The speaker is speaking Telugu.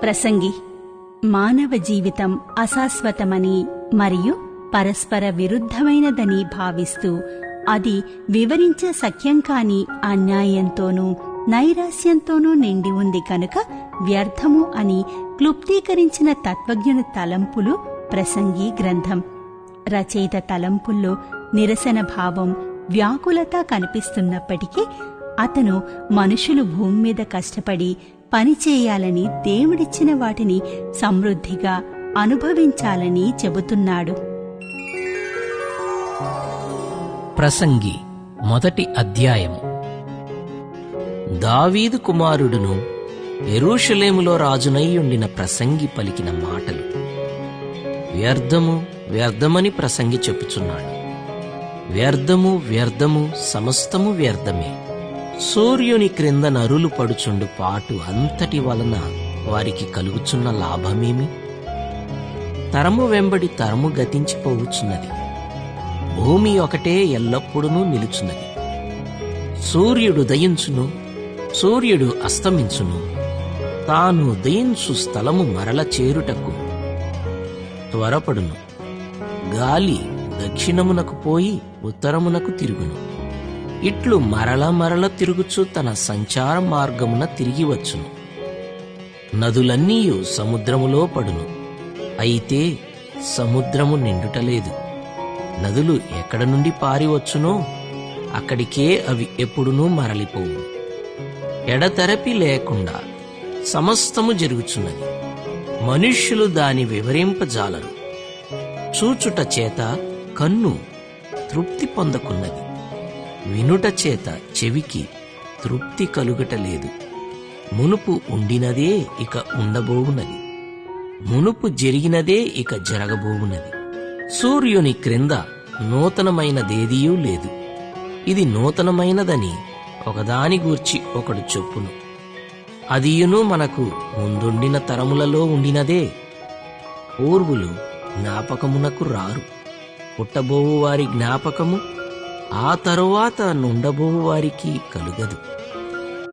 ప్రసంగి మానవ జీవితం అశాశ్వతమని మరియు పరస్పర విరుద్ధమైనదని భావిస్తూ అది వివరించే సఖ్యం కాని అన్యాయంతోనూ నైరాశ్యంతోనూ నిండి ఉంది కనుక వ్యర్థము అని క్లుప్తీకరించిన తత్వజ్ఞుని తలంపులు ప్రసంగి గ్రంథం. రచయిత తలంపుల్లో నిరసన భావం, వ్యాకులత కనిపిస్తున్నప్పటికీ అతను మనుషులు భూమి మీద కష్టపడి పనిచేయాలని, దేవుడిచ్చిన వాటిని సమృద్ధిగా అనుభవించాలని చెబుతున్నాడు. ప్రసంగి మొదటి అధ్యాయము. దావీదు కుమారుడును యెరూషలేములో రాజునై ఉండిన ప్రసంగి పలికిన మాటలు. వ్యర్థము వ్యర్థమని ప్రసంగి చెప్పుచున్నాడు. వ్యర్థము వ్యర్థము సమస్తము వ్యర్థమే. సూర్యుని క్రింద నరులు పడుచుండు పాటు అంతటి వలన వారికి కలుగుచున్న లాభమేమి? తరము వెంబడి తరము గతించిపోవచ్చున్నది. భూమి ఒకటే ఎల్లప్పుడూ నిలుచున్నది. సూర్యుడు ఉదయించును, సూర్యుడు అస్తమించును. తాను ఉదయించు స్థలము మరల చేరుటకు త్వరపడును. గాలి దక్షిణమునకు పోయి ఉత్తరమునకు తిరుగును. ఇట్లు మరల మరల తిరుగుచు తన సంచార మార్గమున తిరిగి వచ్చును. నదులన్నీయు సముద్రములో పడును, అయితే సముద్రము నిండుటలేదు. నదులు ఎక్కడ నుండి పారివచ్చునో అక్కడికే అవి ఎప్పుడునూ మరలిపోవు. ఎడతెరపి లేకుండా సమస్తము జరుగుచున్నది. మనుష్యులు దాని వివరింపజాలరు. చూచుట చేత కన్ను తృప్తి పొందకున్నది, వినుట చేత చెవికి తృప్తి కలుగటలేదు. మునుపు ఉండినదే ఇక ఉండబోవునది, మునుపు జరిగినదే ఇక జరగబోవునది. సూర్యుని క్రింద నూతనమైనదేదియూ లేదు. ఇది నూతనమైనదని ఒకదాని గూర్చి ఒకడు చొప్పును. అదియును మనకు ముందుండిన తరములలో ఉండినదే. పూర్వులు జ్ఞాపకమునకు రారు, పుట్టబోవు వారి జ్ఞాపకము ఆ తరువాత నుండబోవు వారికి కలుగదు.